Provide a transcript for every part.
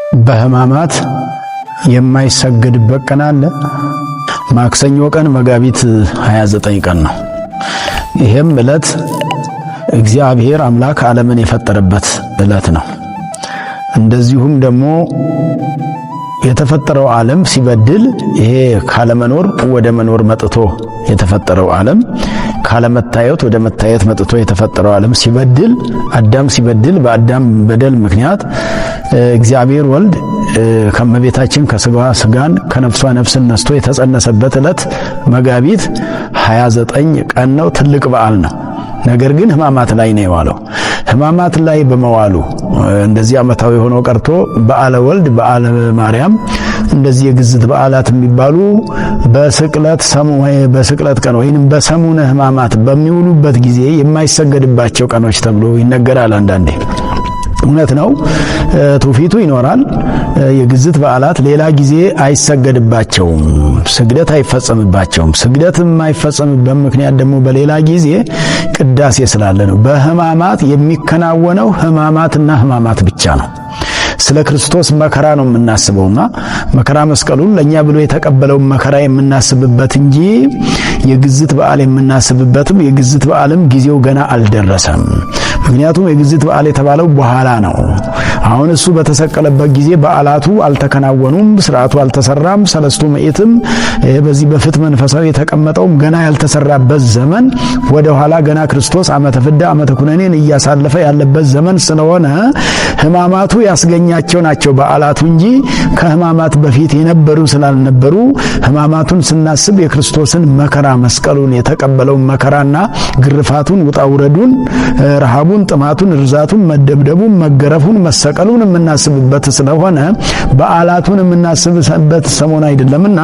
በሕማማት የማይሰገድበት ቀን አለ። ማክሰኞ ቀን መጋቢት 29 ቀን ነው። ይሄም ዕለት እግዚአብሔር አምላክ ዓለምን የፈጠረበት ዕለት ነው። እንደዚሁም ደግሞ የተፈጠረው ዓለም ሲበድል ይሄ ካለመኖር ወደ መኖር መጥቶ የተፈጠረው ዓለም ካለመታየት ወደ መታየት መጥቶ የተፈጠረው ዓለም ሲበድል አዳም ሲበድል በአዳም በደል ምክንያት እግዚአብሔር ወልድ ከመቤታችን ከስጋዋ ስጋን ከነፍሷ ነፍስን ነስቶ የተጸነሰበት ዕለት መጋቢት 29 ቀን ነው። ትልቅ በዓል ነው። ነገር ግን ሕማማት ላይ ነው የዋለው። ሕማማት ላይ በመዋሉ እንደዚህ ዓመታዊ ሆኖ ቀርቶ በዓለ ወልድ በዓለ ማርያም እንደዚህ የግዝት በዓላት የሚባሉ በስቅለት ቀን ወይንም በሰሙነ ሕማማት በሚውሉበት ጊዜ የማይሰገድባቸው ቀኖች ተብሎ ይነገራል። አንዳንዴ እውነት ነው፣ ትውፊቱ ይኖራል። የግዝት በዓላት ሌላ ጊዜ አይሰገድባቸውም፣ ስግደት አይፈጸምባቸውም። ስግደት የማይፈጸምበት ምክንያት ደግሞ በሌላ ጊዜ ቅዳሴ ስላለ ነው። በሕማማት የሚከናወነው ሕማማትና ሕማማት ብቻ ነው። ስለ ክርስቶስ መከራ ነው የምናስበውና መከራ መስቀሉን ለኛ ብሎ የተቀበለውን መከራ የምናስብበት እንጂ የግዝት በዓል የምናስብበትም የግዝት በዓልም ጊዜው ገና አልደረሰም። ምክንያቱም የግዝት በዓል የተባለው በኋላ ነው። አሁን እሱ በተሰቀለበት ጊዜ በዓላቱ አልተከናወኑም፣ ስርዓቱ አልተሰራም። ሰለስቱ ምዕትም በዚህ በፍት መንፈሳዊ የተቀመጠውም ገና ያልተሰራበት ዘመን ወደ ኋላ ገና ክርስቶስ ዓመተ ፍዳ ዓመተ ኩነኔን እያሳለፈ ያለበት ዘመን ስለሆነ ሕማማቱ ያስገኛቸው ናቸው በዓላቱ እንጂ ከሕማማት በፊት የነበሩ ስላልነበሩ ሕማማቱን ስናስብ የክርስቶስን መከራ መስቀሉን የተቀበለውን መከራና ግርፋቱን ውጣውረዱን ረሃቡን ጥማቱን ርዛቱን መደብደቡን መገረፉን መሰቀሉን የምናስብበት ስለሆነ በዓላቱን የምናስብበት ሰሞን አይደለምና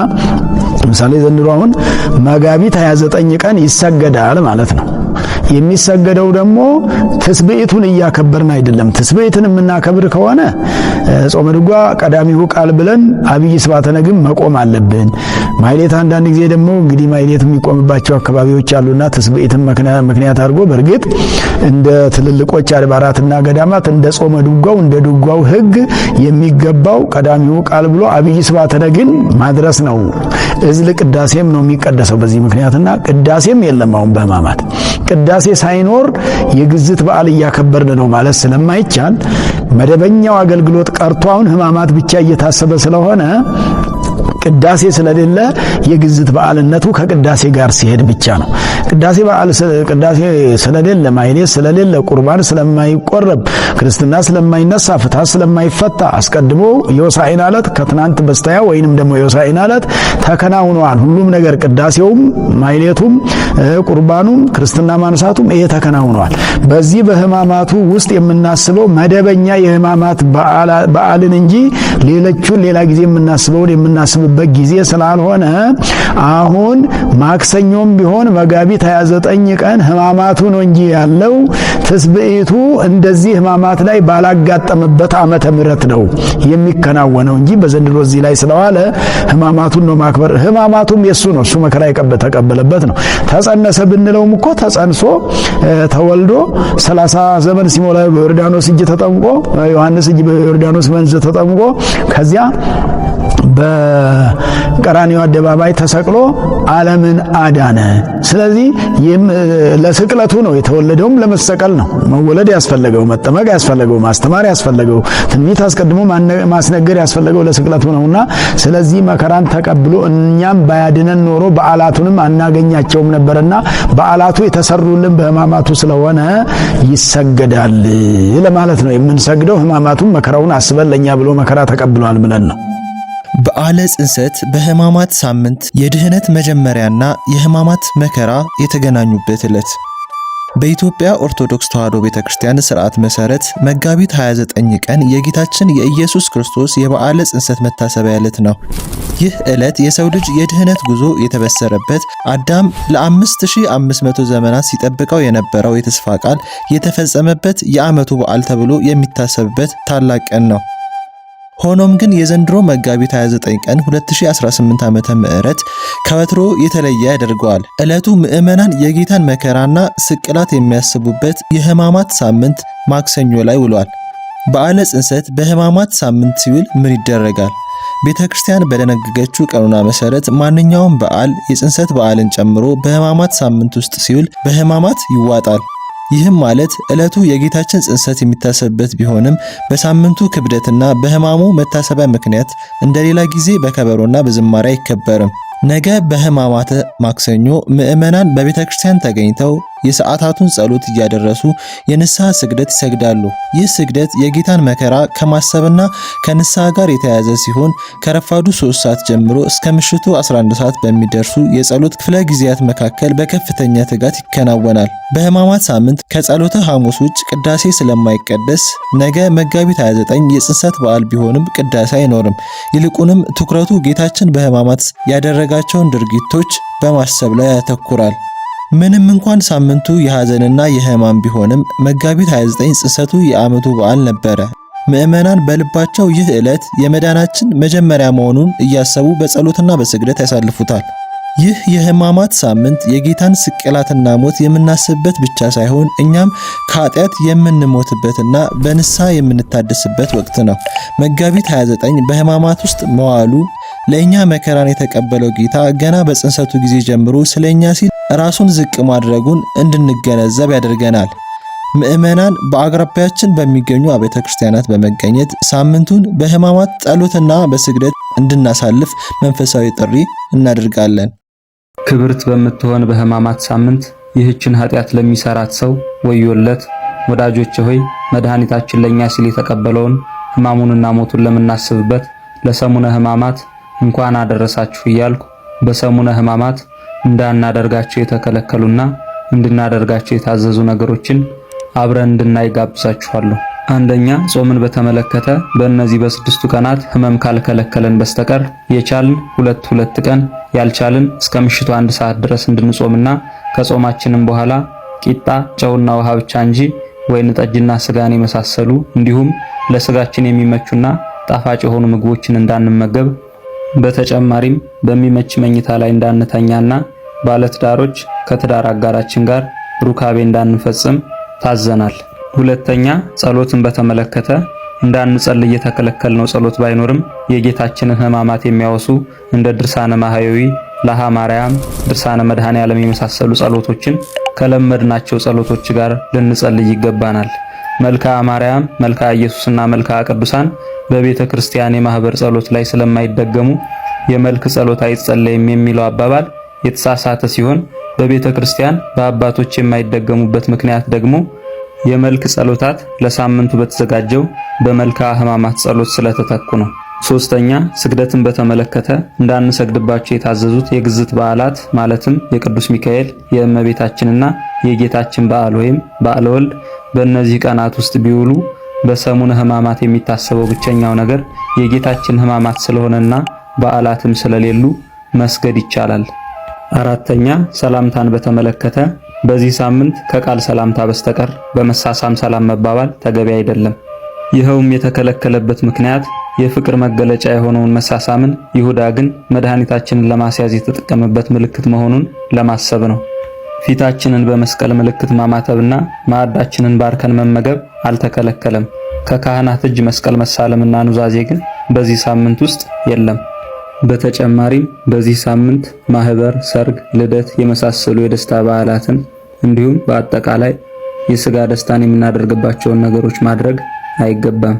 ለምሳሌ ዘንድሮ አሁን መጋቢት 29 ቀን ይሰገዳል ማለት ነው። የሚሰገደው ደግሞ ትስብእቱን እያከበርን አይደለም። ትስብእትን የምናከብር ከሆነ ጾመ ድጓ ቀዳሚው ቃል ብለን አብይ ስብሐተ ነግም መቆም አለብን። ማይሌት አንዳንድ ጊዜ ደግሞ እንግዲህ ማይሌት የሚቆምባቸው አካባቢዎች አሉና ትስብእትን ምክንያት አድርጎ በእርግጥ እንደ ትልልቆች አድባራትና ገዳማት እንደ ጾመ ድጓው እንደ ድጓው ሕግ የሚገባው ቀዳሚው ቃል ብሎ አብይ ስብሐተ ነግን ማድረስ ነው። እዝል ቅዳሴም ነው የሚቀደሰው በዚህ ምክንያትና ቅዳሴም የለም። አሁን በሕማማት ቅዳሴ ሳይኖር የግዝት በዓል እያከበርን ነው ማለት ስለማይቻል መደበኛው አገልግሎት ቀርቶ አሁን ሕማማት ብቻ እየታሰበ ስለሆነ ቅዳሴ ስለሌለ የግዝት በዓልነቱ ከቅዳሴ ጋር ሲሄድ ብቻ ነው። ቅዳሴ ስለሌለ ማይሌት ስለሌለ ቁርባን ስለማይቆረብ ክርስትና ስለማይነሳ ፍትሐት ስለማይፈታ አስቀድሞ የሆሳዕና ዕለት ከትናንት በስተያ ወይንም ደግሞ የሆሳዕና ዕለት ተከናውኗል። ሁሉም ነገር ቅዳሴውም ማይሌቱም ቁርባኑም ክርስትና ማንሳቱም ይሄ ተከናውኗል። በዚህ በሕማማቱ ውስጥ የምናስበው መደበኛ የሕማማት በዓልን እንጂ ሌሎቹን ሌላ ጊዜ የምናስብበት ጊዜ ስላልሆነ አሁን ማክሰኞም ቢሆን መጋቢት 29 ቀን ሕማማቱ ነው እንጂ ያለው ትስብእቱ እንደዚህ ሕማማት ላይ ባላጋጠመበት ዓመተ ምሕረት ነው የሚከናወነው እንጂ በዘንድሮ እዚህ ላይ ስለዋለ ሕማማቱን ነው ማክበር። ሕማማቱም የሱ ነው፣ እሱ መከራ ተቀበለበት ነው። ተጸነሰ ብንለውም እኮ ተጸንሶ ተወልዶ 30 ዘመን ሲሞላ በዮርዳኖስ እጅ ተጠምቆ ዮሐንስ እጅ በዮርዳኖስ ወንዝ ተጠምቆ ከዚያ በቀራንዮ አደባባይ ተሰቅሎ ዓለምን አዳነ። ስለዚህ ለስቅለቱ ነው የተወለደውም ለመሰቀል ነው። መወለድ ያስፈለገው መጠመቅ ያስፈለገው ማስተማር ያስፈለገው ትንቢት አስቀድሞ ማስነገር ያስፈለገው ለስቅለቱ ነውና ስለዚህ መከራን ተቀብሎ እኛም ባያድነን ኖሮ በዓላቱንም አናገኛቸውም ነበርና በዓላቱ የተሰሩልን በሕማማቱ ስለሆነ ይሰገዳል ለማለት ነው የምንሰግደው። ሕማማቱን መከራውን አስበን ለኛ ብሎ መከራ ተቀብሏል ብለን ነው። በዓለ ጽንሰት በሕማማት ሳምንት የድህነት መጀመሪያና የሕማማት መከራ የተገናኙበት ዕለት በኢትዮጵያ ኦርቶዶክስ ተዋሕዶ ቤተክርስቲያን ሥርዓት መሠረት መጋቢት 29 ቀን የጌታችን የኢየሱስ ክርስቶስ የበዓለ ጽንሰት መታሰቢያ ዕለት ነው። ይህ ዕለት የሰው ልጅ የድህነት ጉዞ የተበሰረበት አዳም ለ5500 ዘመናት ሲጠብቀው የነበረው የተስፋ ቃል የተፈጸመበት የዓመቱ በዓል ተብሎ የሚታሰብበት ታላቅ ቀን ነው። ሆኖም ግን የዘንድሮ መጋቢት 29 ቀን 2018 ዓመተ ምህረት ከወትሮ የተለየ ያደርገዋል። ዕለቱ ምዕመናን የጌታን መከራና ስቅላት የሚያስቡበት የሕማማት ሳምንት ማክሰኞ ላይ ውሏል። በዓለ ጽንሰት በሕማማት ሳምንት ሲውል ምን ይደረጋል? ቤተ ክርስቲያን በደነገገችው ቀኖና መሰረት ማንኛውም በዓል የጽንሰት በዓልን ጨምሮ በሕማማት ሳምንት ውስጥ ሲውል በሕማማት ይዋጣል። ይህም ማለት ዕለቱ የጌታችን ጽንሰት የሚታሰብበት ቢሆንም በሳምንቱ ክብደትና በሕማሙ መታሰቢያ ምክንያት እንደሌላ ጊዜ በከበሮና በዝማሬ አይከበርም። ነገ በሕማማተ ማክሰኞ ምዕመናን በቤተ ክርስቲያን ተገኝተው የሰዓታቱን ጸሎት እያደረሱ የንስሐ ስግደት ይሰግዳሉ። ይህ ስግደት የጌታን መከራ ከማሰብና ከንስሐ ጋር የተያያዘ ሲሆን ከረፋዱ 3 ሰዓት ጀምሮ እስከ ምሽቱ 11 ሰዓት በሚደርሱ የጸሎት ክፍለ ጊዜያት መካከል በከፍተኛ ትጋት ይከናወናል። በሕማማት ሳምንት ከጸሎተ ሐሙስ ውጭ ቅዳሴ ስለማይቀደስ ነገ መጋቢት 29 የጽንሰት በዓል ቢሆንም ቅዳሴ አይኖርም። ይልቁንም ትኩረቱ ጌታችን በሕማማት ያደረጋቸውን ድርጊቶች በማሰብ ላይ ያተኩራል። ምንም እንኳን ሳምንቱ የሐዘንና የሕማም ቢሆንም መጋቢት 29 ጽንሰቱ የዓመቱ በዓል ነበረ። ምዕመናን በልባቸው ይህ ዕለት የመዳናችን መጀመሪያ መሆኑን እያሰቡ በጸሎትና በስግደት ያሳልፉታል። ይህ የሕማማት ሳምንት የጌታን ስቅላትና ሞት የምናስብበት ብቻ ሳይሆን እኛም ከኃጢአት የምንሞትበትና በንስሐ የምንታደስበት ወቅት ነው። መጋቢት 29 በሕማማት ውስጥ መዋሉ ለእኛ መከራን የተቀበለው ጌታ ገና በጽንሰቱ ጊዜ ጀምሮ ስለኛ ሲል ራሱን ዝቅ ማድረጉን እንድንገነዘብ ያደርገናል። ምዕመናን በአቅራቢያችን በሚገኙ አብያተ ክርስቲያናት በመገኘት ሳምንቱን በሕማማት ጸሎትና በስግደት እንድናሳልፍ መንፈሳዊ ጥሪ እናደርጋለን። ክብርት በምትሆን በሕማማት ሳምንት ይህችን ኃጢአት ለሚሰራት ሰው ወዮለት። ወዳጆቼ ሆይ መድኃኒታችን ለኛ ሲል የተቀበለውን ሕማሙንና ሞቱን ለምናስብበት ለሰሙነ ሕማማት እንኳን አደረሳችሁ እያልኩ በሰሙነ ሕማማት እንዳናደርጋቸው የተከለከሉና እንድናደርጋቸው የታዘዙ ነገሮችን አብረን እንድናይ ጋብዛችኋለሁ። አንደኛ፣ ጾምን በተመለከተ በእነዚህ በስድስቱ ቀናት ሕመም ካልከለከለን በስተቀር የቻልን ሁለት ቀን ያልቻልን እስከ ምሽቱ 1 ሰዓት ድረስ እንድንጾምና ከጾማችንም በኋላ ቂጣ፣ ጨውና ውሃ ብቻ እንጂ ወይን ጠጅና ስጋን የመሳሰሉ እንዲሁም ለስጋችን የሚመቹና ጣፋጭ የሆኑ ምግቦችን እንዳንመገብ፣ በተጨማሪም በሚመች መኝታ ላይ እንዳንተኛና ባለትዳሮች ከትዳር አጋራችን ጋር ሩካቤ እንዳንፈጽም ታዘናል። ሁለተኛ፣ ጸሎትን በተመለከተ እንዳንጸልይ የተከለከልነው ጸሎት ባይኖርም የጌታችንን ሕማማት የሚያወሱ እንደ ድርሳነ ማህየዊ፣ ለሃ ማርያም፣ ድርሳነ መድኃኔ ዓለም የመሳሰሉ ጸሎቶችን ከለመድናቸው ጸሎቶች ጋር ልንጸልይ ይገባናል። መልክዓ ማርያም፣ መልክዓ ኢየሱስና መልክዓ ቅዱሳን በቤተ ክርስቲያን የማህበር ጸሎት ላይ ስለማይደገሙ የመልክ ጸሎት አይጸለይም የሚለው አባባል የተሳሳተ ሲሆን በቤተ ክርስቲያን በአባቶች የማይደገሙበት ምክንያት ደግሞ የመልክ ጸሎታት ለሳምንቱ በተዘጋጀው በመልክዓ ሕማማት ጸሎት ስለተተኩ ነው። ሶስተኛ፣ ስግደትን በተመለከተ እንዳንሰግድባቸው የታዘዙት የግዝት በዓላት ማለትም የቅዱስ ሚካኤል፣ የእመቤታችንና የጌታችን በዓል ወይም በዓለ ወልድ በእነዚህ ቀናት ውስጥ ቢውሉ በሰሙነ ሕማማት የሚታሰበው ብቸኛው ነገር የጌታችን ሕማማት ስለሆነና በዓላትም ስለሌሉ መስገድ ይቻላል። አራተኛ፣ ሰላምታን በተመለከተ በዚህ ሳምንት ከቃል ሰላምታ በስተቀር በመሳሳም ሰላም መባባል ተገቢ አይደለም። ይኸውም የተከለከለበት ምክንያት የፍቅር መገለጫ የሆነውን መሳሳምን ይሁዳ ግን መድኃኒታችንን ለማስያዝ የተጠቀመበት ምልክት መሆኑን ለማሰብ ነው። ፊታችንን በመስቀል ምልክት ማማተብና ማዕዳችንን ባርከን መመገብ አልተከለከለም። ከካህናት እጅ መስቀል መሳለምና ኑዛዜ ግን በዚህ ሳምንት ውስጥ የለም። በተጨማሪም በዚህ ሳምንት ማህበር፣ ሰርግ፣ ልደት የመሳሰሉ የደስታ በዓላትን እንዲሁም በአጠቃላይ የሥጋ ደስታን የምናደርግባቸውን ነገሮች ማድረግ አይገባም።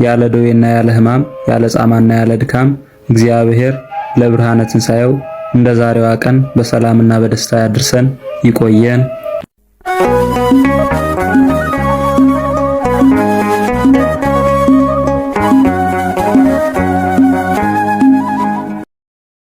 ያለ ደዌና ያለ ሕማም፣ ያለ ጻማና ያለ ድካም እግዚአብሔር ለብርሃነ ትንሣኤው እንደ ዛሬዋ ቀን በሰላምና በደስታ ያድርሰን። ይቆየን።